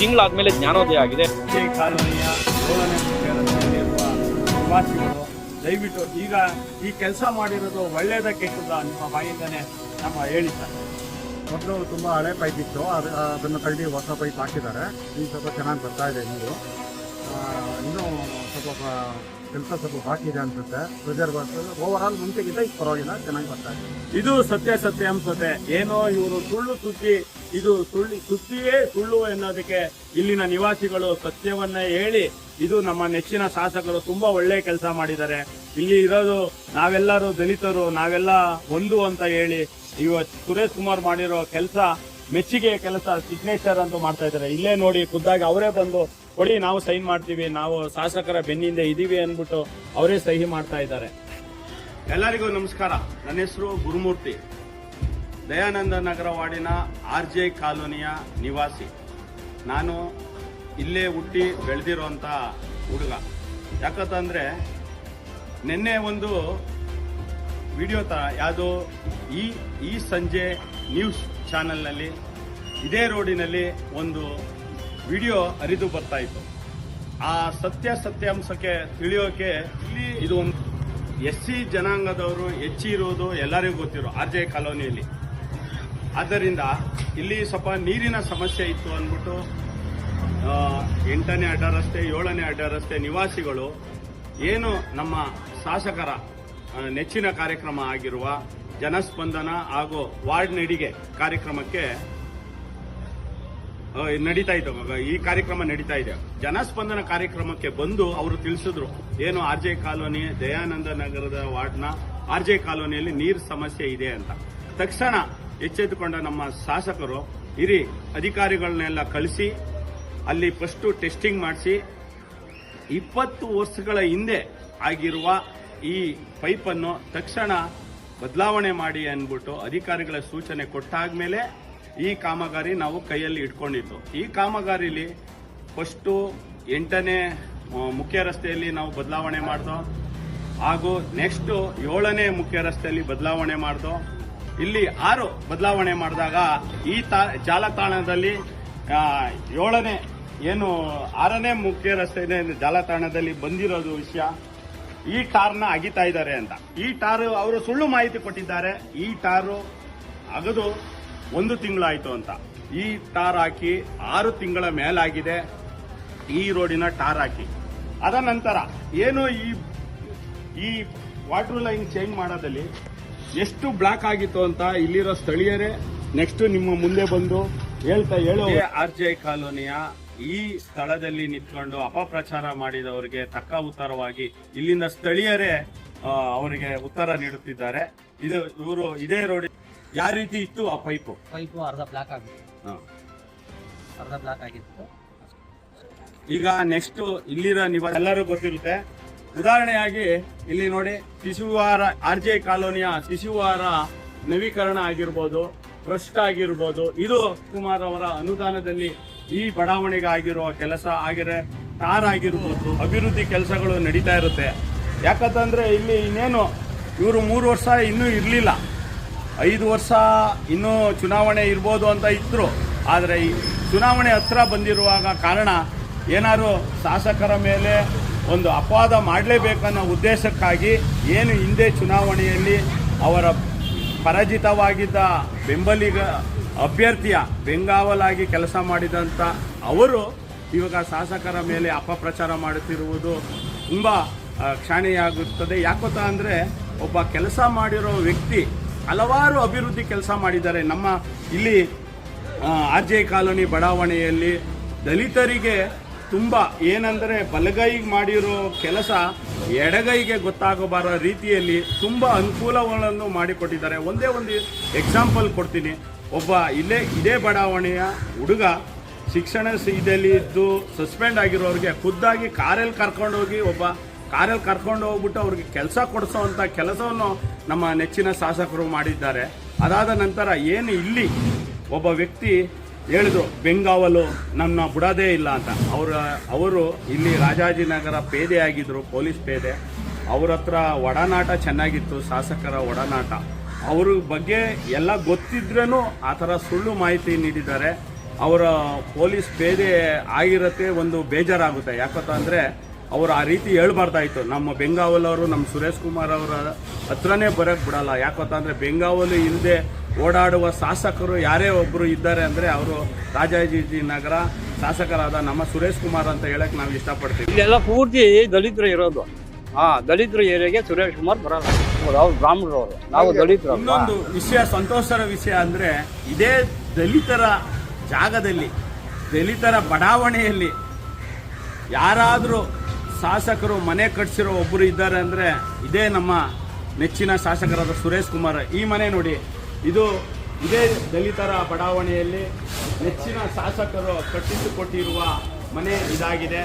ತಿಂಗಳಾದ್ಮೇಲೆ ಜ್ಞಾನೋದಯ ಆಗಿದೆ. ಈ ಕಾಲೋನಿಯ 7ನೇ ರಸ್ತೆಯಲ್ಲಿರುವ ನಿವಾಸಿಗಳು ದಯವಿಟ್ಟು ಈಗ ಈ ಕೆಲಸ ಮಾಡಿರೋದು ಒಳ್ಳೇದ ಕೆಟ್ಟದ ನಿಮ್ಮ ಬಾಯಿಂದನೇ ನಮ್ಮ ಹೇಳಿ ಸರ್. ಮೊದಲು ತುಂಬ ಹಳೆ ಪೈಪ್ ಇತ್ತು, ಅದನ್ನು ಕಳೆದು ಹೊಸ ಪೈಪ್ ಹಾಕಿದ್ದಾರೆ. ಈಗ ಸ್ವಲ್ಪ ಚೆನ್ನಾಗಿ ಬರ್ತಾ ಇದೆ ನೀರು. ಇನ್ನೂ ಸ್ವಲ್ಪ ಕೆಲಸ ಸ್ವಲ್ಪ ಬಾಕಿ ಇದೆ ಅನ್ಸುತ್ತೆ. ಪ್ರೆಷರ್ ಬರ್ತದೆ. ಓವರ್ ಮುಂಚೆಗಿಂತ ಈಗ ಪರವಾಗಿಲ್ಲ, ಚೆನ್ನಾಗಿ ಬರ್ತಾ ಇದೆ. ಇದು ಸತ್ಯಾಂಶತೆ. ಏನೋ ಇವರು ಸುಳ್ಳು ಸುದ್ದಿ, ಇದು ಸುದ್ದಿಯೇ ಸುಳ್ಳು ಎನ್ನೋದಕ್ಕೆ ಇಲ್ಲಿನ ನಿವಾಸಿಗಳು ಸತ್ಯವನ್ನ ಹೇಳಿ ಇದು ನಮ್ಮ ನೆಚ್ಚಿನ ಶಾಸಕರು ತುಂಬಾ ಒಳ್ಳೆ ಕೆಲಸ ಮಾಡಿದ್ದಾರೆ. ಇಲ್ಲಿ ಇರೋದು ನಾವೆಲ್ಲರೂ ದಲಿತರು, ನಾವೆಲ್ಲ ಒಂದು ಅಂತ ಹೇಳಿ ಇವತ್ತು ಸುರೇಶ್ ಕುಮಾರ್ ಮಾಡಿರೋ ಕೆಲಸ ಮೆಚ್ಚುಗೆ ಕೆಲಸ, ಸಿಗ್ನೇಚರ್ ಅಂತೂ ಮಾಡ್ತಾ ಇದ್ದಾರೆ. ಇಲ್ಲೇ ನೋಡಿ ಖುದ್ದಾಗಿ ಅವರೇ ಬಂದು ಕೊಡಿ, ನಾವು ಸೈನ್ ಮಾಡ್ತೀವಿ, ನಾವು ಶಾಸಕರ ಬೆನ್ನಿಂದ ಇದೀವಿ ಅಂದ್ಬಿಟ್ಟು ಅವರೇ ಸಹಿ ಮಾಡ್ತಾ ಇದ್ದಾರೆ. ಎಲ್ಲರಿಗೂ ನಮಸ್ಕಾರ. ನನ್ನ ಹೆಸರು ಗುರುಮೂರ್ತಿ, ದಯಾನಂದ ನಗರ ವಾರ್ಡಿನ RJ ಕಾಲೋನಿಯ ನಿವಾಸಿ. ನಾನು ಇಲ್ಲೇ ಹುಟ್ಟಿ ಬೆಳೆದಿರೋಂಥ ಹುಡುಗ. ಯಾಕಂತಂದ್ರೆ ನಿನ್ನೆ ಒಂದು ವಿಡಿಯೋ ಯಾವುದೋ ಈ ಸಂಜೆ ನ್ಯೂಸ್ ಚಾನೆಲ್ನಲ್ಲಿ ಇದೇ ರೋಡಿನಲ್ಲಿ ಒಂದು ವಿಡಿಯೋ ಹರಿದು ಬರ್ತಾ ಇತ್ತು. ಆ ಸತ್ಯಾಂಶಕ್ಕೆ ತಿಳಿಯೋಕೆ ಇಲ್ಲಿ ಇದು ಒಂದು SC ಜನಾಂಗದವರು ಹೆಚ್ಚಿರೋದು ಎಲ್ಲರಿಗೂ ಗೊತ್ತಿರೋ RJ ಕಾಲೋನಿಯಲ್ಲಿ. ಆದ್ದರಿಂದ ಇಲ್ಲಿ ಸ್ವಲ್ಪ ನೀರಿನ ಸಮಸ್ಯೆ ಇತ್ತು ಅಂದ್ಬಿಟ್ಟು 8ನೇ ಅಡ್ಡ ರಸ್ತೆ 7ನೇ ಅಡ್ಡ ರಸ್ತೆ ನಿವಾಸಿಗಳು ಏನು ನಮ್ಮ ಶಾಸಕರ ನೆಚ್ಚಿನ ಕಾರ್ಯಕ್ರಮ ಆಗಿರುವ ಜನಸ್ಪಂದನ ಹಾಗೂ ವಾರ್ಡ್ ನಡಿಗೆ ಕಾರ್ಯಕ್ರಮಕ್ಕೆ ನಡೀತಾ ಇತ್ತು. ಈ ಕಾರ್ಯಕ್ರಮ ನಡೀತಾ ಇದೆ. ಜನಸ್ಪಂದನ ಕಾರ್ಯಕ್ರಮಕ್ಕೆ ಬಂದು ಅವರು ತಿಳಿಸಿದ್ರು ಏನು RJ ಕಾಲೋನಿ ದಯಾನಂದ ನಗರದ ವಾರ್ಡ್ನ RJ ಕಾಲೋನಿಯಲ್ಲಿ ನೀರು ಸಮಸ್ಯೆ ಇದೆ ಅಂತ. ತಕ್ಷಣ ಎಚ್ಚೆತ್ತುಕೊಂಡ ನಮ್ಮ ಶಾಸಕರು ಹಿರಿ ಅಧಿಕಾರಿಗಳನ್ನೆಲ್ಲ ಕಳಿಸಿ ಅಲ್ಲಿ ಫಸ್ಟ್ ಟೆಸ್ಟಿಂಗ್ ಮಾಡಿಸಿ 20 ವರ್ಷಗಳ ಹಿಂದೆ ಆಗಿರುವ ಈ ಪೈಪನ್ನು ತಕ್ಷಣ ಬದಲಾವಣೆ ಮಾಡಿ ಅಂದ್ಬಿಟ್ಟು ಅಧಿಕಾರಿಗಳ ಸೂಚನೆ ಕೊಟ್ಟಾದ್ಮೇಲೆ ಈ ಕಾಮಗಾರಿ ನಾವು ಕೈಯಲ್ಲಿ ಇಟ್ಕೊಂಡಿದ್ದು. ಈ ಕಾಮಗಾರಿಲಿ ಫಸ್ಟು 8ನೇ ಮುಖ್ಯ ರಸ್ತೆಯಲ್ಲಿ ನಾವು ಬದಲಾವಣೆ ಮಾಡ್ದೋ, ಹಾಗೂ ನೆಕ್ಸ್ಟ್ 7ನೇ ಮುಖ್ಯ ರಸ್ತೆಯಲ್ಲಿ ಬದಲಾವಣೆ ಮಾಡ್ದೋ. ಇಲ್ಲಿ 6 ಬದಲಾವಣೆ ಮಾಡಿದಾಗ ಈ ಜಾಲತಾಣದಲ್ಲಿ 7ನೇ ಏನು 6ನೇ ಮುಖ್ಯ ರಸ್ತೆ ಜಾಲತಾಣದಲ್ಲಿ ಬಂದಿರೋದು ವಿಷಯ ಈ ಟಾರ್ನ ಅಗಿತಾ ಇದ್ದಾರೆ ಅಂತ. ಈ ಟಾರ್ ಅವರು ಸುಳ್ಳು ಮಾಹಿತಿ ಕೊಟ್ಟಿದ್ದಾರೆ. ಈ ಟಾರು ಅಗದು 1 ತಿಂಗಳಾಯ್ತು ಅಂತ. ಈ ಟಾರ್ ಹಾಕಿ 6 ತಿಂಗಳ ಮೇಲಾಗಿದೆ ಈ ರೋಡಿನ ಟಾರ್ ಹಾಕಿ. ಅದ ನಂತರ ಏನು ಈ ವಾಟರ್ ಲೈನ್ ಚೇಂಜ್ ಮಾಡೋದಲ್ಲಿ ಎಷ್ಟು ಬ್ಲಾಕ್ ಆಗಿತ್ತು ಅಂತ ಇಲ್ಲಿರೋ ಸ್ಥಳೀಯರೇ ನೆಕ್ಸ್ಟ್ ನಿಮ್ಮ ಮುಂದೆ ಬಂದು ಹೇಳೋ RJ ಕಾಲೋನಿಯ ಈ ಸ್ಥಳದಲ್ಲಿ ನಿಂತ್ಕೊಂಡು ಅಪಪ್ರಚಾರ ಮಾಡಿದವರಿಗೆ ತಕ್ಕ ಉತ್ತರವಾಗಿ ಇಲ್ಲಿಂದ ಸ್ಥಳೀಯರೇ ಅವರಿಗೆ ಉತ್ತರ ನೀಡುತ್ತಿದ್ದಾರೆ. ಇವರು ಇದೇ ರೋಡ್ ಯಾವ ರೀತಿ ಇತ್ತು ಆ ಪೈಪು ಅರ್ಧ ಬ್ಲಾಕ್ ಆಗಿತ್ತು. ಈಗ ನೆಕ್ಸ್ಟ್ ಇಲ್ಲಿರೋ ಎಲ್ಲರೂ ಗೊತ್ತಿರುತ್ತೆ. ಉದಾಹರಣೆಯಾಗಿ ಇಲ್ಲಿ ನೋಡಿ ಶಿಶುವಾರ RJ ಕಾಲೋನಿಯ ಶಿಶುವಾರ ನವೀಕರಣ ಆಗಿರ್ಬೋದು, ಟ್ರಸ್ಟ್ ಆಗಿರ್ಬೋದು, ಇದು ಕುಮಾರ್ ಅವರ ಅನುದಾನದಲ್ಲಿ ಈ ಬಡಾವಣೆಗೆ ಆಗಿರುವ ಕೆಲಸ ಆಗಿರೆ ಟಾರ್ ಆಗಿರ್ಬೋದು, ಅಭಿವೃದ್ಧಿ ಕೆಲಸಗಳು ನಡೀತಾ ಇರುತ್ತೆ. ಯಾಕಂತಂದ್ರೆ ಇಲ್ಲಿ ಇನ್ನೇನು ಇವರು 3 ವರ್ಷ ಇನ್ನೂ ಇರಲಿಲ್ಲ, 5 ವರ್ಷ ಇನ್ನೂ ಚುನಾವಣೆ ಇರ್ಬೋದು ಅಂತ ಇದ್ರು. ಆದರೆ ಈ ಚುನಾವಣೆ ಹತ್ರ ಬಂದಿರುವಾಗ ಕಾರಣ ಏನಾದ್ರು ಶಾಸಕರ ಮೇಲೆ ಒಂದು ಅಪವಾದ ಮಾಡಲೇಬೇಕನ್ನೋ ಉದ್ದೇಶಕ್ಕಾಗಿ ಏನು ಹಿಂದೆ ಚುನಾವಣೆಯಲ್ಲಿ ಅವರ ಪರಾಜಿತವಾಗಿದ್ದ ಬೆಂಬಲಿಗ ಅಭ್ಯರ್ಥಿಯ ಬೆಂಗಾವಲಾಗಿ ಕೆಲಸ ಮಾಡಿದಂಥ ಅವರು ಇವಾಗ ಶಾಸಕರ ಮೇಲೆ ಅಪಪ್ರಚಾರ ಮಾಡುತ್ತಿರುವುದು ತುಂಬ ಕ್ಷಾಣೆಯಾಗುತ್ತದೆ. ಯಾಕೊತ್ತಾ ಅಂದರೆ ಒಬ್ಬ ಕೆಲಸ ಮಾಡಿರೋ ವ್ಯಕ್ತಿ ಹಲವಾರು ಅಭಿವೃದ್ಧಿ ಕೆಲಸ ಮಾಡಿದ್ದಾರೆ. ನಮ್ಮ ಇಲ್ಲಿ RJ ಕಾಲೋನಿ ಬಡಾವಣೆಯಲ್ಲಿ ದಲಿತರಿಗೆ ತುಂಬ ಏನಂದರೆ ಬಲಗೈಗೆ ಮಾಡಿರೋ ಕೆಲಸ ಎಡಗೈಗೆ ಗೊತ್ತಾಗಬಾರೋ ರೀತಿಯಲ್ಲಿ ತುಂಬ ಅನುಕೂಲಗಳನ್ನು ಮಾಡಿಕೊಟ್ಟಿದ್ದಾರೆ. ಒಂದೇ ಒಂದು ಎಕ್ಸಾಂಪಲ್ ಕೊಡ್ತೀನಿ. ಒಬ್ಬ ಇದೇ ಬಡಾವಣೆಯ ಹುಡುಗ ಶಿಕ್ಷಣ ಇದರಲ್ಲಿ ಇದ್ದು ಸಸ್ಪೆಂಡ್ ಆಗಿರೋರಿಗೆ ಖುದ್ದಾಗಿ ಕಾರಲ್ಲಿ ಕರ್ಕೊಂಡು ಹೋಗ್ಬಿಟ್ಟು ಅವ್ರಿಗೆ ಕೆಲಸ ಕೊಡಿಸೋವಂಥ ಕೆಲಸವನ್ನು ನಮ್ಮ ನೆಚ್ಚಿನ ಶಾಸಕರು ಮಾಡಿದ್ದಾರೆ. ಅದಾದ ನಂತರ ಏನು ಇಲ್ಲಿ ಒಬ್ಬ ವ್ಯಕ್ತಿ ಹೇಳಿದ್ರು ಬೆಂಗಾವಲು ನನ್ನ ಬಿಡೋದೇ ಇಲ್ಲ ಅಂತ. ಅವರು ಇಲ್ಲಿ ರಾಜಾಜಿನಗರ ಪೇದೆ ಆಗಿದ್ರು, ಪೊಲೀಸ್ ಪೇದೆ. ಅವ್ರ ಹತ್ರ ಒಡನಾಟ ಚೆನ್ನಾಗಿತ್ತು, ಶಾಸಕರ ಒಡನಾಟ. ಅವ್ರ ಬಗ್ಗೆ ಎಲ್ಲ ಗೊತ್ತಿದ್ರೂ ಆ ಥರ ಸುಳ್ಳು ಮಾಹಿತಿ ನೀಡಿದ್ದಾರೆ. ಅವರ ಪೊಲೀಸ್ ಬೇರೆ ಆಗಿರತ್ತೆ, ಒಂದು ಬೇಜಾರಾಗುತ್ತೆ. ಯಾಕಂತಂದರೆ ಅವರು ಆ ರೀತಿ ಹೇಳ್ಬಾರ್ದಾಯ್ತು. ನಮ್ಮ ಬೆಂಗಾವಲವರು ನಮ್ಮ ಸುರೇಶ್ ಕುಮಾರ್ ಅವರ ಹತ್ರನೇ ಬರೋಕ್ಕೆ ಬಿಡಲ್ಲ. ಯಾಕಂತಂದರೆ ಬೆಂಗಾವಲು ಇಲ್ಲದೆ ಓಡಾಡುವ ಶಾಸಕರು ಯಾರೇ ಒಬ್ಬರು ಇದ್ದಾರೆ ಅಂದರೆ ಅವರು ರಾಜಾಜಿನಗರ ಶಾಸಕರಾದ ನಮ್ಮ ಸುರೇಶ್ ಕುಮಾರ್ ಅಂತ ಹೇಳಕ್ಕೆ ನಾವು ಇಷ್ಟಪಡ್ತೀವಿ. ಇಲ್ಲೆಲ್ಲ ಪೂರ್ತಿ ದಲಿತರು ಇರೋದು. ದಲಿತರ ಏರಿಯಾಗೆ ಸುರೇಶ್ ಕುಮಾರ್ ಬರಲ್ಲ. ಅವ್ರು ಬ್ರಾಹ್ಮಣರವರು, ನಾವು ದಲಿತರು. ಇನ್ನೊಂದು ವಿಷಯ, ಸಂತೋಷದ ವಿಷಯ ಅಂದರೆ ಇದೇ ದಲಿತರ ಜಾಗದಲ್ಲಿ, ದಲಿತರ ಬಡಾವಣೆಯಲ್ಲಿ ಯಾರಾದರೂ ಶಾಸಕರು ಮನೆ ಕಟ್ಸಿರೋ ಒಬ್ಬರು ಇದ್ದಾರೆ ಅಂದರೆ ಇದೇ ನಮ್ಮ ನೆಚ್ಚಿನ ಶಾಸಕರಾದ ಸುರೇಶ್ ಕುಮಾರ್. ಈ ಮನೆ ನೋಡಿ, ಇದೇ ದಲಿತರ ಬಡಾವಣೆಯಲ್ಲಿ ನೆಚ್ಚಿನ ಶಾಸಕರು ಕಟ್ಟಿಸಿಕೊಟ್ಟಿರುವ ಮನೆ ಇದಾಗಿದೆ.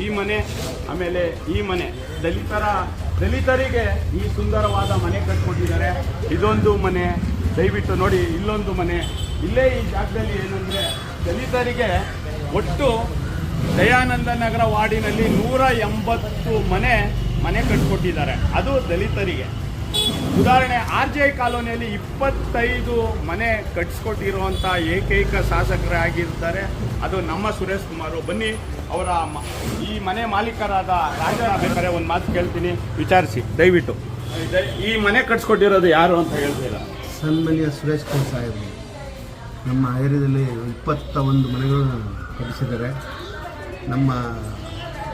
ಈ ಮನೆ, ಆಮೇಲೆ ಈ ಮನೆ ದಲಿತರಿಗೆ ಈ ಸುಂದರವಾದ ಮನೆ ಕಟ್ಕೊಟ್ಟಿದ್ದಾರೆ. ಇದೊಂದು ಮನೆ, ದಯವಿಟ್ಟು ನೋಡಿ. ಇಲ್ಲೊಂದು ಮನೆ, ಇಲ್ಲೇ ಈ ಜಾಗದಲ್ಲಿ ಏನಂದರೆ ದಲಿತರಿಗೆ ಒಟ್ಟು ದಯಾನಂದ ನಗರ ವಾರ್ಡಿನಲ್ಲಿ 180 ಮನೆ ಕಟ್ಕೊಟ್ಟಿದ್ದಾರೆ. ಅದು ದಲಿತರಿಗೆ. ಉದಾಹರಣೆ, RJ ಕಾಲೋನಿಯಲ್ಲಿ 25 ಮನೆ ಕಟ್ಸ್ಕೊಟ್ಟಿರುವಂಥ ಏಕೈಕ ಶಾಸಕರಾಗಿರ್ತಾರೆ ಅದು ನಮ್ಮ ಸುರೇಶ್ ಕುಮಾರ್. ಬನ್ನಿ, ಅವರ ಈ ಮನೆ ಮಾಲೀಕರಾದ ರಾಜ ಬೇಕಾದ್ರೆ ಒಂದು ಮಾತು ಕೇಳ್ತೀನಿ, ವಿಚಾರಿಸಿ ದಯವಿಟ್ಟು. ಈ ಮನೆ ಕಟ್ಸ್ಕೊಟ್ಟಿರೋದು ಯಾರು ಅಂತ ಹೇಳ್ತೀರಾ? ಸನ್ಮಾನ್ಯ ಸುರೇಶ್ ಕುಮಾರ್ ಸಾಹೇಬರು ನಮ್ಮ ಏರಿಯಾದಲ್ಲಿ 21 ಮನೆಗಳನ್ನು ಕಟ್ಟಿಸಿದ್ದಾರೆ.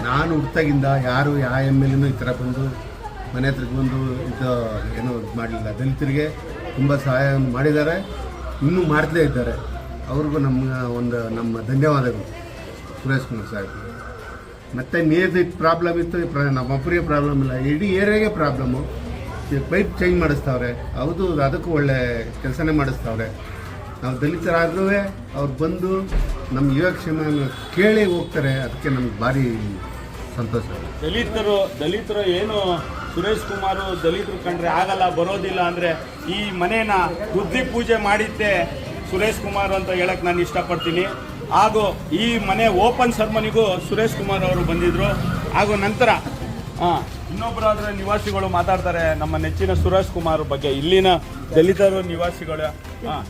ನಾನು ಹುಟ್ಟಾಗಿಂದ ಯಾರು ಯಾವ MLA ಈ ಥರ ಬಂದು ಮನೆ ಹತ್ರಕ್ಕೆ ಬಂದು ಇದು ಏನೋ ಮಾಡಲಿಲ್ಲ. ದಲಿತರಿಗೆ ತುಂಬ ಸಹಾಯ ಮಾಡಿದ್ದಾರೆ, ಇನ್ನೂ ಮಾಡ್ತಲೇ ಇದ್ದಾರೆ. ಅವ್ರಿಗೂ ನಮ್ಮ ಧನ್ಯವಾದಗಳು ಸುರೇಶ್ ಕುಮಾರ್ ಸಾಹೇಬ್. ಮತ್ತು ನೀರ್ದು ಪ್ರಾಬ್ಲಮ್ ಇತ್ತು, ನಮ್ಮೊಬ್ಬರಿಗೆ ಪ್ರಾಬ್ಲಮ್ ಇಲ್ಲ, ಇಡೀ ಏರಿಯಾಗೆ ಪ್ರಾಬ್ಲಮ್ಮು. ಪೈಪ್ ಚೇಂಜ್ ಮಾಡಿಸ್ತಾವ್ರೆ, ಹೌದು, ಅದಕ್ಕೂ ಒಳ್ಳೆ ಕೆಲಸನೇ ಮಾಡಿಸ್ತಾವ್ರೆ. ನಾವು ದಲಿತರಾದ್ರೂ ಅವ್ರು ಬಂದು ನಮ್ಮ ಯೋಗಕ್ಷೇಮ ಕೇಳಿ ಹೋಗ್ತಾರೆ. ಅದಕ್ಕೆ ನಮ್ಗೆ ಭಾರಿ ಸಂತೋಷ. ದಲಿತರು ಏನು ಸುರೇಶ್ ಕುಮಾರ್ ದಲಿತರು ಕಂಡ್ರೆ ಆಗಲ್ಲ, ಬರೋದಿಲ್ಲ ಅಂದರೆ ಈ ಮನೇನ ಬುದ್ಧಿ ಪೂಜೆ ಮಾಡಿದ್ದೆ ಸುರೇಶ್ ಕುಮಾರ್ ಅಂತ ಹೇಳಕ್ಕೆ ನಾನು ಇಷ್ಟಪಡ್ತೀನಿ. ಹಾಗೂ ಈ ಮನೆ ಓಪನ್ ಸೆರೆಮನಿಗೂ ಸುರೇಶ್ ಕುಮಾರ್ ಅವರು ಬಂದಿದ್ದರು. ಹಾಗೂ ನಂತರ ಇನ್ನೊಬ್ಬರಾದ್ರೆ ನಿವಾಸಿಗಳು ಮಾತಾಡ್ತಾರೆ ನಮ್ಮ ನೆಚ್ಚಿನ ಸುರೇಶ್ ಕುಮಾರ್ ಬಗ್ಗೆ. ಇಲ್ಲಿನ ದಲಿತರು ನಿವಾಸಿಗಳು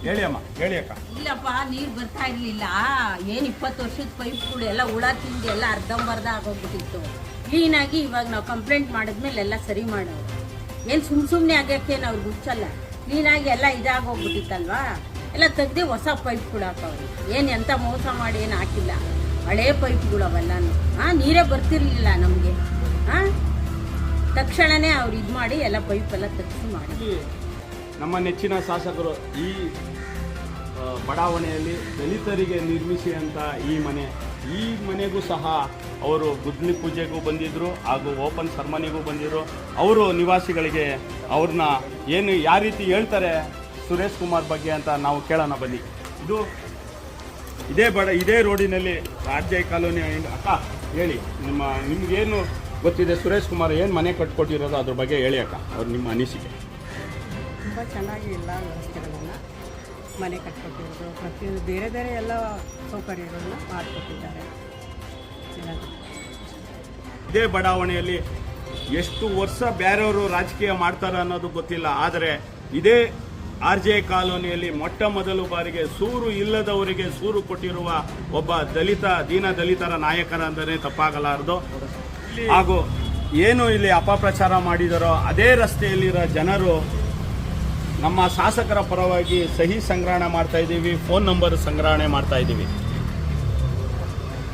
ಹೇಳಿ ಅಮ್ಮ, ಹೇಳಿ ಅಕ್ಕ. ಇಲ್ಲಪ್ಪ, ನೀರು ಬರ್ತಾ ಇರ್ಲಿಲ್ಲ. ಏನು 20 ವರ್ಷದ ಪೈಪ್ಗಳು ಎಲ್ಲ ಹುಳ ತಿಂದು ಎಲ್ಲ ಅರ್ಧಂಬರ್ಧ ಆಗೋಗ್ಬಿಟ್ಟಿತ್ತು. ಕ್ಲೀನಾಗಿ ಇವಾಗ ನಾವು ಕಂಪ್ಲೇಂಟ್ ಮಾಡಿದ್ಮೇಲೆ ಎಲ್ಲ ಸರಿ ಮಾಡೋರು. ಏನು ಸುಮ್ಮನೆ ಆಗಕ್ಕೆ ನಾವು ಗುಚ್ಚಲ್ಲ, ಕ್ಲೀನಾಗಿ ಎಲ್ಲ ಇದಾಗೋಗ್ಬಿಟ್ಟಿತ್ತಲ್ವಾ, ಎಲ್ಲ ತೆಗ್ದು ಹೊಸ ಪೈಪ್ಗಳು ಹಾಕವ್ರಿ. ಏನು ಎಂಥ ಮೋಸ ಮಾಡಿ ಏನು ಹಾಕಿಲ್ಲ, ಹಳೇ ಪೈಪ್ಗಳು ಅವೆಲ್ಲನೂ. ನೀರೇ ಬರ್ತಿರ್ಲಿಲ್ಲ ನಮಗೆ. ತಕ್ಷಣನೇ ಅವ್ರು ಇದು ಮಾಡಿ ಎಲ್ಲ ಪೈಪೆಲ್ಲ ತೆಗೆಸಿ ಮಾಡಿ. ನಮ್ಮ ನೆಚ್ಚಿನ ಶಾಸಕರು ಈ ಬಡಾವಣೆಯಲ್ಲಿ ದಲಿತರಿಗೆ ನಿರ್ಮಿಸಿದಂಥ ಈ ಮನೆಗೂ ಸಹ ಅವರು ಗುದ್ಲಿ ಪೂಜೆಗೂ ಬಂದಿದ್ದರು, ಹಾಗೂ ಓಪನ್ ಸೆರೆಮನಿಗೂ ಬಂದಿದ್ದರು. ಅವರು ನಿವಾಸಿಗಳಿಗೆ ಅವ್ರನ್ನ ಯಾವ ರೀತಿ ಹೇಳ್ತಾರೆ ಸುರೇಶ್ ಕುಮಾರ್ ಬಗ್ಗೆ ಅಂತ ನಾವು ಕೇಳೋಣ ಬನ್ನಿ. ಇದೇ ರೋಡಿನಲ್ಲಿ RJ ಕಾಲೋನಿ. ಅಕ್ಕ ಹೇಳಿ, ನಿಮ್ಗೇನು ಗೊತ್ತಿದೆ ಸುರೇಶ್ ಕುಮಾರ್ ಏನು ಮನೆ ಕಟ್ಕೊಟ್ಟಿರೋದು ಅದ್ರ ಬಗ್ಗೆ ಹೇಳಿ ಅಕ್ಕ, ಅವ್ರು ನಿಮ್ಮ ಅನಿಸಿಕೆ. ತುಂಬ ಚೆನ್ನಾಗಿ ಎಲ್ಲ ವ್ಯವಸ್ಥೆಗಳನ್ನು ಮನೆ ಕಟ್ಕೊಟ್ಟಿರೋದು, ಪ್ರತಿಯೊಂದು ಬೇರೆ ಬೇರೆ ಎಲ್ಲ ಸೌಕರ್ಯಗಳನ್ನ ಮಾಡಿಕೊಟ್ಟಿದ್ದಾರೆ. ಇದೇ ಬಡಾವಣೆಯಲ್ಲಿ ಎಷ್ಟು ವರ್ಷ ಬೇರೆಯವರು ರಾಜಕೀಯ ಮಾಡ್ತಾರೆ ಅನ್ನೋದು ಗೊತ್ತಿಲ್ಲ, ಆದರೆ ಇದೇ RJ ಕಾಲೋನಿಯಲ್ಲಿ ಮೊಟ್ಟ ಮೊದಲು ಬಾರಿಗೆ ಸೂರು ಇಲ್ಲದವರಿಗೆ ಸೂರು ಕೊಟ್ಟಿರುವ ಒಬ್ಬ ದೀನ ದಲಿತರ ನಾಯಕರಂದರೆ ತಪ್ಪಾಗಲಾರದು. ಹಾಗೂ ಏನು ಇಲ್ಲಿ ಅಪಪ್ರಚಾರ ಮಾಡಿದರೋ ಅದೇ ರಸ್ತೆಯಲ್ಲಿರೋ ಜನರು ನಮ್ಮ ಶಾಸಕರ ಪರವಾಗಿ ಸಹಿ ಸಂಗ್ರಹಣೆ ಮಾಡ್ತಾ ಇದ್ದೀವಿ, ಫೋನ್ ನಂಬರ್ ಸಂಗ್ರಹಣೆ ಮಾಡ್ತಾ ಇದ್ದೀವಿ.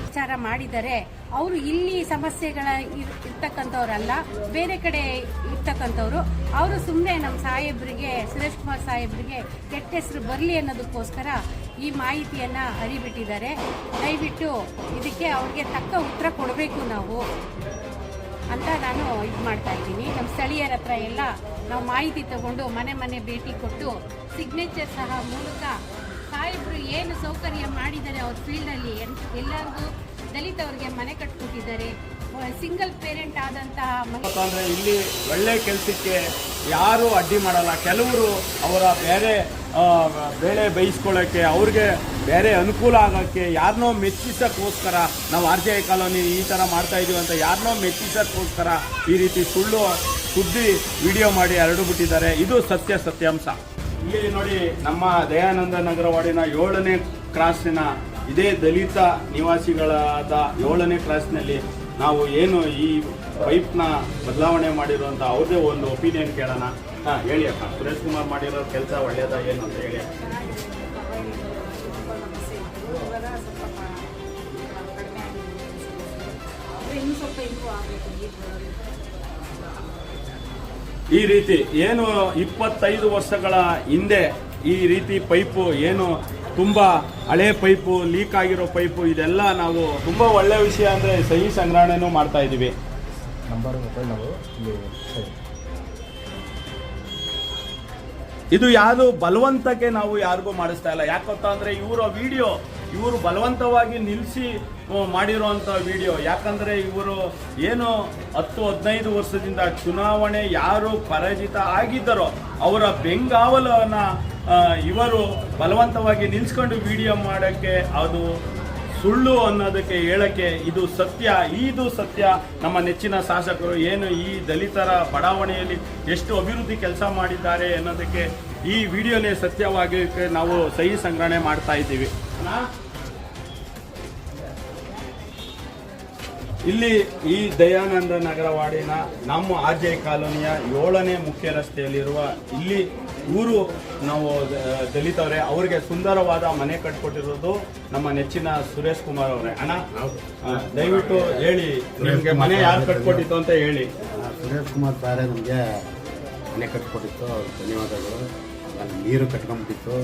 ಪ್ರಚಾರ ಮಾಡಿದರೆ ಅವರು ಇಲ್ಲಿ ಸಮಸ್ಯೆಗಳ ಇರ್ತಕ್ಕಂಥವ್ರಲ್ಲ, ಬೇರೆ ಕಡೆ ಇರ್ತಕ್ಕಂಥವ್ರು. ಅವರು ಸುಮ್ಮನೆ ನಮ್ಮ ಸಾಹೇಬ್ರಿಗೆ, ಸುರೇಶ್ ಕುಮಾರ್ ಸಾಹೇಬ್ರಿಗೆ ಕೆಟ್ಟ ಹೆಸರು ಬರಲಿ ಅನ್ನೋದಕ್ಕೋಸ್ಕರ ಈ ಮಾಹಿತಿಯನ್ನು ಹರಿಬಿಟ್ಟಿದ್ದಾರೆ. ದಯವಿಟ್ಟು ಇದಕ್ಕೆ ಅವ್ರಿಗೆ ತಕ್ಕ ಉತ್ತರ ಕೊಡಬೇಕು ನಾವು ಅಂತ ನಾನು ಇದು ಮಾಡ್ತಾ ಇದ್ದೀನಿ. ನಮ್ಮ ಸ್ಥಳೀಯರ ಹತ್ರ ಎಲ್ಲ ನಾವು ಮಾಹಿತಿ ತಗೊಂಡು ಮನೆ ಭೇಟಿ ಕೊಟ್ಟು ಸಿಗ್ನೇಚರ್ ಸಹ ಮೂಲಕ ಸಾಹೇಬರು ಏನು ಸೌಕರ್ಯ ಮಾಡಿದ್ದಾರೆ ಅವ್ರ ಫೀಲ್ಡಲ್ಲಿ ಎಲ್ಲರಿಗೂ ದಲಿತವ್ರಿಗೆ ಮನೆ ಕಟ್ಕೊಟ್ಟಿದ್ದಾರೆ. ಸಿಂಗಲ್ ಪೇರೆಂಟ್ ಆದಂತಹ ಅಂದರೆ ಇಲ್ಲಿ ಒಳ್ಳೆ ಕೆಲಸಕ್ಕೆ ಯಾರು ಅಡ್ಡಿ ಮಾಡಲ್ಲ. ಕೆಲವರು ಅವರ ಬೇಳೆ ಬೇಯಿಸ್ಕೊಳ್ಳೋಕ್ಕೆ, ಅವ್ರಿಗೆ ಬೇರೆ ಅನುಕೂಲ ಆಗೋಕ್ಕೆ, ಯಾರನ್ನೋ ಮೆಚ್ಚಿಸೋಕ್ಕೋಸ್ಕರ ನಾವು RJ ಕಾಲೋನಿ ಈ ಥರ ಮಾಡ್ತಾ ಇದೀವಿ ಅಂತ ಯಾರನ್ನೋ ಮೆಚ್ಚಿಸೋಕ್ಕೋಸ್ಕರ ಈ ರೀತಿ ಸುದ್ದಿ ವಿಡಿಯೋ ಮಾಡಿ ಹರಡಿಬಿಟ್ಟಿದ್ದಾರೆ. ಇದು ಸತ್ಯಾಂಶ. ಇಲ್ಲಿ ನೋಡಿ, ನಮ್ಮ ದಯಾನಂದ ನಗರ ವಾರ್ಡಿನ 7ನೇ ಕ್ರಾಸಿನ ಇದೇ ದಲಿತ ನಿವಾಸಿಗಳಾದ 7ನೇ ಕ್ಲಾಸ್ನಲ್ಲಿ ನಾವು ಏನು ಈ ಪೈಪ್ನ ಬದಲಾವಣೆ ಮಾಡಿರುವಂಥ ಅವ್ರದೇ ಒಂದು ಒಪಿನಿಯನ್ ಕೇಳೋಣ. ಹಾಂ, ಹೇಳಿ ಅಕ್ಕ. ಸುರೇಶ್ ಕುಮಾರ್ ಮಾಡಿರೋ ಕೆಲಸ ಒಳ್ಳೆಯದ ಏನು ಅಂತ ಹೇಳಿ. ಈ ರೀತಿ ಏನು 25 ವರ್ಷಗಳ ಹಿಂದೆ ಈ ರೀತಿ ಪೈಪು ಏನು ತುಂಬ ಹಳೆ ಪೈಪು, ಲೀಕ್ ಆಗಿರೋ ಪೈಪು, ಇದೆಲ್ಲ ನಾವು ತುಂಬ ಒಳ್ಳೆ ವಿಷಯ ಅಂದರೆ ಸಹಿ ಸಂಗ್ರಹಣೆನೂ ಮಾಡ್ತಾ ಇದ್ದೀವಿ. ಇದು ಯಾವುದು ಬಲವಂತಕ್ಕೆ ನಾವು ಯಾರಿಗೂ ಮಾಡಿಸ್ತಾ ಇಲ್ಲ. ಯಾಕಂತ ಅಂದರೆ ಇವರ ವಿಡಿಯೋ ಇವರು ಬಲವಂತವಾಗಿ ನಿಲ್ಲಿಸಿ ಮಾಡಿರೋಂಥ ವಿಡಿಯೋ. ಯಾಕಂದರೆ ಇವರು ಏನು 10-15 ವರ್ಷದಿಂದ ಚುನಾವಣೆ ಯಾರು ಪರಾಜಿತ ಆಗಿದ್ದರೋ ಅವರ ಬೆಂಗಾವಲನ್ನು ಇವರು ಬಲವಂತವಾಗಿ ನಿಲ್ಲಿಸ್ಕೊಂಡು ವಿಡಿಯೋ ಮಾಡೋಕ್ಕೆ, ಅದು ಸುಳ್ಳು ಅನ್ನೋದಕ್ಕೆ ಹೇಳಕ್ಕೆ ಇದು ಸತ್ಯ. ಇದು ಸತ್ಯ. ನಮ್ಮ ನೆಚ್ಚಿನ ಶಾಸಕರು ಏನು ಈ ದಲಿತರ ಬಡಾವಣೆಯಲ್ಲಿ ಎಷ್ಟು ಅಭಿವೃದ್ಧಿ ಕೆಲಸ ಮಾಡಿದ್ದಾರೆ ಅನ್ನೋದಕ್ಕೆ ಈ ವಿಡಿಯೋನೇ ಸತ್ಯವಾಗಿ ನಾವು ಸಹಿ ಸಂಗ್ರಹಣೆ ಮಾಡ್ತಾ ಇದ್ದೀವಿ. ಇಲ್ಲಿ ಈ ದಯಾನಂದ ನಗರ ವಾರ್ಡಿನ ನಮ್ಮ RJ ಕಾಲೋನಿಯ 7ನೇ ಮುಖ್ಯ ರಸ್ತೆಯಲ್ಲಿರುವ ಇಲ್ಲಿ ಊರು ನಾವು ದಲಿತವರೇ, ಅವರಿಗೆ ಸುಂದರವಾದ ಮನೆ ಕಟ್ಕೊಟ್ಟಿರೋದು ನಮ್ಮ ನೆಚ್ಚಿನ ಸುರೇಶ್ ಕುಮಾರ್ ಅವರೇ. ಅಣ್ಣ, ದಯವಿಟ್ಟು ಹೇಳಿ, ನಿಮಗೆ ಮನೆ ಯಾರು ಕಟ್ಕೊಟ್ಟಿತ್ತು ಅಂತ ಹೇಳಿ. ಸುರೇಶ್ ಕುಮಾರ್ ಸಾರೇ ನಮಗೆ ಮನೆ ಕಟ್ಕೊಟ್ಟಿತ್ತು, ಅವ್ರಿಗೆ ಧನ್ಯವಾದಗಳು. ನೀರು ಕಟ್ಕೊಂಬಿಟ್ಟಿತ್ತು,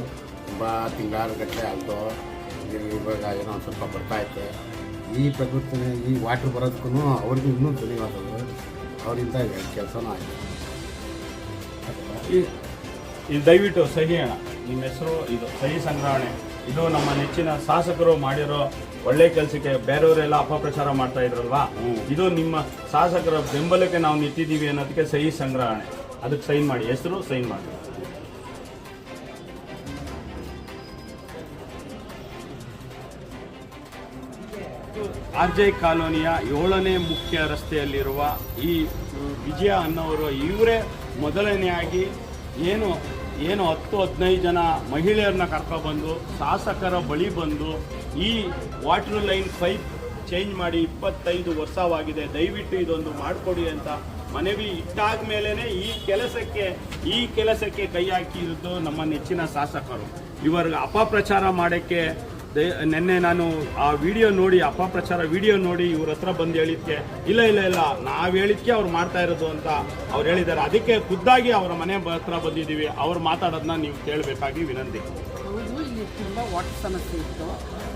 ತುಂಬ ತಿಂಗಳಾರು ಗಟ್ಟಲೆ ಆಯಿತು. ಇವಾಗ ಏನೋ ಒಂದು ಸ್ವಲ್ಪ ಬರ್ತಾಯಿತ್ತು. ಈ ಪ್ರಕೃತಿ ಈ ವಾಟ್ರ್ ಬರೋದಕ್ಕೂ ಅವ್ರಿಗೂ ಇನ್ನೂ ಧನ್ಯವಾದಗಳು. ಅವರಿಂದ ಕೆಲಸನೂ ಆಯಿತು. ಇದು ದಯವಿಟ್ಟು ಸಹಿ ಅಣ್ಣ, ನಿಮ್ಮ ಹೆಸರು, ಇದು ಸಹಿ ಸಂಗ್ರಹಣೆ. ಇದು ನಮ್ಮ ನೆಚ್ಚಿನ ಶಾಸಕರು ಮಾಡಿರೋ ಒಳ್ಳೆ ಕೆಲಸಕ್ಕೆ ಬೇರೆಯವರೆಲ್ಲ ಅಪಪ್ರಚಾರ ಮಾಡ್ತಾ ಇದ್ರಲ್ವಾ, ಇದು ನಿಮ್ಮ ಶಾಸಕರ ಬೆಂಬಲಕ್ಕೆ ನಾವು ನಿಂತಿದ್ದೀವಿ ಅನ್ನೋದಕ್ಕೆ ಸಹಿ ಸಂಗ್ರಹಣೆ. ಅದಕ್ಕೆ ಸೈನ್ ಮಾಡಿ, ಹೆಸರು ಸೈನ್ ಮಾಡಿ. RJ ಕಾಲೋನಿಯ 7ನೇ ಮುಖ್ಯ ರಸ್ತೆಯಲ್ಲಿರುವ ಈ ವಿಜಯ ಅನ್ನೋರು ಇವರೇ ಮೊದಲನೆಯಾಗಿ ಏನು 10-15 ಜನ ಮಹಿಳೆಯರನ್ನ ಕರ್ಕೊಬಂದು ಶಾಸಕರ ಬಳಿ ಬಂದು ಈ ವಾಟರ್ ಲೈನ್ ಪೈಪ್ ಚೇಂಜ್ ಮಾಡಿ 25 ವರ್ಷವಾಗಿದೆ, ದಯವಿಟ್ಟು ಇದೊಂದು ಮಾಡಿಕೊಡಿ ಅಂತ ಮನವಿ ಇಟ್ಟಾದ ಮೇಲೇ ಈ ಕೆಲಸಕ್ಕೆ ಕೈ ಹಾಕಿರೋದು ನಮ್ಮ ನೆಚ್ಚಿನ ಶಾಸಕರು. ಇವರಿಗೆ ಅಪಪ್ರಚಾರ ಮಾಡೋಕ್ಕೆ ನೆನ್ನೆ ನಾನು ಆ ವಿಡಿಯೋ ನೋಡಿ, ಅಪಪ್ರಚಾರ ವಿಡಿಯೋ ನೋಡಿ ಇವ್ರ ಹತ್ರ ಬಂದು ಹೇಳಿದ್ಕೆ ಇಲ್ಲ ನಾವು ಹೇಳಿದ್ಕೆ ಅವ್ರು ಮಾಡ್ತಾ ಇರೋದು ಅಂತ ಅವ್ರು ಹೇಳಿದ್ದಾರೆ. ಅದಕ್ಕೆ ಖುದ್ದಾಗಿ ಅವರ ಮನೆ ಹತ್ರ ಬಂದಿದ್ದೀವಿ. ಅವ್ರು ಮಾತಾಡೋದನ್ನ ನೀವು ಕೇಳಬೇಕಾಗಿ ವಿನಂತಿ. ಹೌದು, ಇಲ್ಲಿ ತುಂಬ ವಾಟರ್ ಸಮಸ್ಯೆ ಇತ್ತು,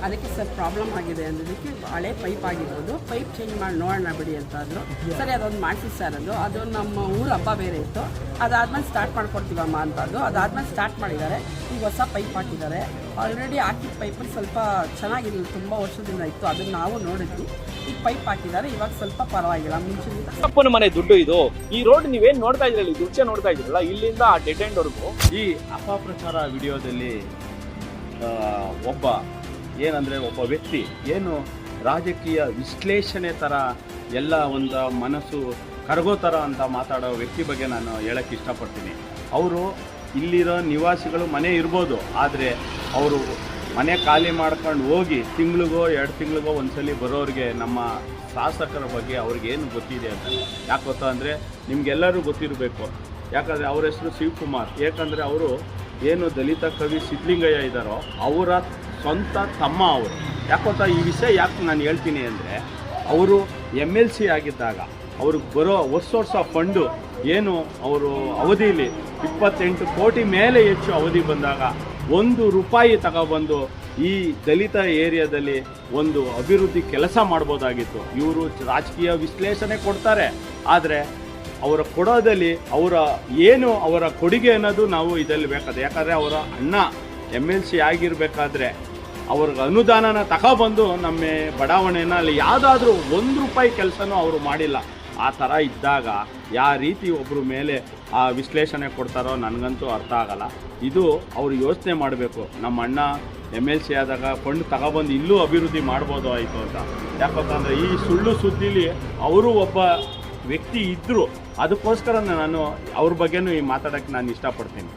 ಅದಕ್ಕೆ ಸರ್ ಪ್ರಾಬ್ಲಮ್ ಆಗಿದೆ ಅನ್ನೋದಕ್ಕೆ ಹಳೆ ಪೈಪ್ ಆಗಿರ್ಬೋದು, ಪೈಪ್ ಚೇಂಜ್ ಮಾಡಿ ನೋಡೋಣ ಬಿಡಿ ಅಂತ ಅಂದರು. ಸರಿ, ಅದೊಂದು ಮಾಡಿಸಿ ಸರ್. ಅದು ನಮ್ಮ ಊರು ಹಬ್ಬ ಬೇರೆ ಇತ್ತು, ಅದಾದ್ಮೇಲೆ ಸ್ಟಾರ್ಟ್ ಮಾಡ್ಕೊಡ್ತೀವಮ್ಮ ಅಂತಂದು ಅದಾದ್ಮೇಲೆ ಸ್ಟಾರ್ಟ್ ಮಾಡಿದ್ದಾರೆ. ಈಗ ಹೊಸ ಪೈಪ್ ಹಾಕಿದ್ದಾರೆ. ಆಲ್ರೆಡಿ ಹಾಕಿದ ಪೈಪಲ್ಲಿ ಸ್ವಲ್ಪ ಚೆನ್ನಾಗಿರಲಿಲ್ಲ, ತುಂಬ ವರ್ಷದಿಂದ ಇತ್ತು, ಅದನ್ನು ನಾವು ನೋಡಿದ್ವಿ. ಈಗ ಪೈಪ್ ಹಾಕಿದ್ದಾರೆ, ಇವಾಗ ಸ್ವಲ್ಪ ಪರವಾಗಿಲ್ಲ ಮುಂಚೆಗಿಂತ. ಅಪ್ಪನ ಮನೆ ದುಡ್ಡು ಇದು. ಈ ರೋಡ್ ನೀವೇನು ನೋಡ್ತಾ ಇದ್ರಲ್ಲ, ದೃಶ್ಯ ನೋಡ್ತಾ ಇದ್ರಲ್ಲ, ಇಲ್ಲಿಂದ ಆ ಡೆಡ್ ಎಂಡ್ ವರೆಗೂ ಈ ಅಪಪ್ರಚಾರ ವಿಡಿಯೋದಲ್ಲಿ ಒಬ್ಬ ವ್ಯಕ್ತಿ ಏನು ರಾಜಕೀಯ ವಿಶ್ಲೇಷಣೆ ಥರ ಎಲ್ಲ ಒಂದು ಮನಸ್ಸು ಕರಗೋ ಥರ ಅಂತ ಮಾತಾಡೋ ವ್ಯಕ್ತಿ ಬಗ್ಗೆ ನಾನು ಹೇಳಕ್ಕೆ ಇಷ್ಟಪಡ್ತೀನಿ. ಅವರು ಇಲ್ಲಿರೋ ನಿವಾಸಿಗಳು ಮನೆ ಇರ್ಬೋದು, ಆದರೆ ಅವರು ಮನೆ ಖಾಲಿ ಮಾಡ್ಕೊಂಡು ಹೋಗಿ ತಿಂಗಳಿಗೋ 2 ತಿಂಗಳಿಗೋ ಒಂದ್ಸಲಿ ಬರೋರಿಗೆ ನಮ್ಮ ಶಾಸಕರ ಬಗ್ಗೆ ಅವ್ರಿಗೇನು ಗೊತ್ತಿದೆ ಅಂತ. ಯಾಕೆ ಗೊತ್ತಾ ಅಂದರೆ ನಿಮಗೆಲ್ಲರೂ ಗೊತ್ತಿರಬೇಕು. ಯಾಕಂದರೆ ಅವ್ರ ಹೆಸರು ಶಿವಕುಮಾರ್. ಯಾಕಂದರೆ ಅವರು ಏನು ದಲಿತ ಕವಿ ಸಿದ್ಧಲಿಂಗಯ್ಯ ಇದ್ದಾರೋ ಅವರ ಸ್ವಂತ ತಮ್ಮ ಅವರು. ಯಾಕೊತ್ತಾ ಈ ವಿಷಯ ಯಾಕೆ ನಾನು ಹೇಳ್ತೀನಿ ಅಂದರೆ, ಅವರು MLC ಆಗಿದ್ದಾಗ ಅವ್ರಿಗೆ ಬರೋ ವರ್ಷ ಫಂಡು ಏನು ಅವರು ಅವಧಿಯಲ್ಲಿ 28 ಕೋಟಿ ಮೇಲೆ ಹೆಚ್ಚು ಅವಧಿ ಬಂದಾಗ 1 ರೂಪಾಯಿ ತಗೊಬಂದು ಈ ದಲಿತ ಏರಿಯಾದಲ್ಲಿ ಒಂದು ಅಭಿವೃದ್ಧಿ ಕೆಲಸ ಮಾಡ್ಬೋದಾಗಿತ್ತು. ಇವರು ರಾಜಕೀಯ ವಿಶ್ಲೇಷಣೆ ಕೊಡ್ತಾರೆ, ಆದರೆ ಅವರ ಕೊಡೋದಲ್ಲಿ ಅವರ ಕೊಡುಗೆ ಅನ್ನೋದು ನಾವು ಇದರಲ್ಲಿ ಬೇಕಾದ್ರೆ. ಯಾಕಂದರೆ ಅವರ ಅಣ್ಣ MLC ಆಗಿರಬೇಕಾದ್ರೆ ಅವ್ರಿಗೆ ಅನುದಾನನ ತಗೊಬಂದು ನಮ್ಮ ಬಡಾವಣೆನ ಅಲ್ಲಿ ಯಾವುದಾದ್ರೂ 1 ರೂಪಾಯಿ ಕೆಲಸನೂ ಅವರು ಮಾಡಿಲ್ಲ. ಆ ಥರ ಇದ್ದಾಗ ಯಾವ ರೀತಿ ಒಬ್ಬರ ಮೇಲೆ ಆ ವಿಶ್ಲೇಷಣೆ ಕೊಡ್ತಾರೋ ನನಗಂತೂ ಅರ್ಥ ಆಗಲ್ಲ. ಇದು ಅವರು ಯೋಚನೆ ಮಾಡಬೇಕು. ನಮ್ಮ ಅಣ್ಣ MLC ಆದಾಗ ಫಂಡ್ ತಗೊಬಂದು ಇಲ್ಲೂ ಅಭಿವೃದ್ಧಿ ಮಾಡ್ಬೋದು ಆಯಿತು ಅಂತ. ಯಾಕಂತಂದರೆ ಈ ಸುಳ್ಳು ಸುದ್ದಿಲಿ ಅವರು ಒಬ್ಬ ವ್ಯಕ್ತಿ ಇದ್ದರು. ಅದಕ್ಕೋಸ್ಕರ ನಾನು ಅವ್ರ ಬಗ್ಗೆನೂ ಮಾತಾಡೋಕ್ಕೆ ನಾನು ಇಷ್ಟಪಡ್ತೀನಿ.